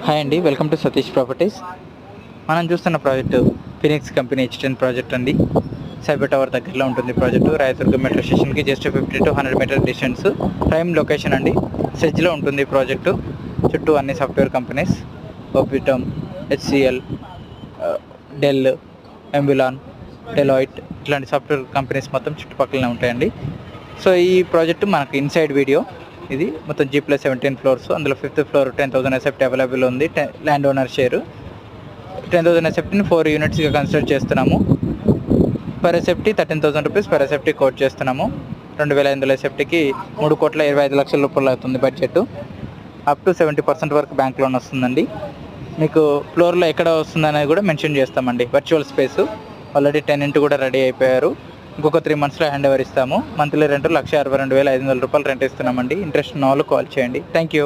Hi అండి, welcome to Satish properties. మనం చూస్తున్న project Phoenix company H10 project అండి. సైబర్ టవర్ దగ్గరలో ఉంటుంది ప్రాజెక్టు. రాయదుర్గం మెట్రో స్టేషన్కి just 50 to 100 metre distance. Prime location అండి. సెజ్లో ఉంటుంది ప్రాజెక్టు. చుట్టూ అన్ని software companies, Optum, HCL, Dell, ఎంబులాన్, డెలాయిట్ ఇట్లాంటి సాఫ్ట్వేర్ కంపెనీస్ మొత్తం చుట్టుపక్కలనే ఉంటాయండి. సో ఈ ప్రాజెక్టు మనకు ఇన్సైడ్ వీడియో. ఇది మొత్తం G+17 ఫ్లోర్స్. అందులో 5th ఫ్లోర్ 10,000 ఎసెప్ట్ అవైలబుల్ ఉంది. ల్యాండ్ ఓనర్ షేరు 10,000 ఎసెప్ట్ని 4 యూనిట్స్గా కన్సిడర్ చేస్తున్నాము. Per SFT 13,000 rupees per SFT quote చేస్తున్నాము. 2,500 ఎసెప్టీకి 3,25,00,000 రూపాయలు అవుతుంది బడ్జెట్. అప్ టు 70% వరకు బ్యాంక్ లోన్ వస్తుందండి. మీకు ఫ్లోర్లో ఎక్కడ వస్తుందనేది కూడా మెన్షన్ చేస్తామండి. వర్చువల్ స్పేసు ఆల్రెడీ టెనెంట్ కూడా రెడీ అయిపోయారు. ఇంకొక 3 monthsలో హ్యాండ్ ఓవర్ ఇస్తాము. మంత్లీ రెంట్ 1,62,500 రూపాయలు రెంట్ ఇస్తున్నామండి. ఇంట్రెస్ట్ ఉన్న వాళ్ళు కాల్ చేయండి. Thank you.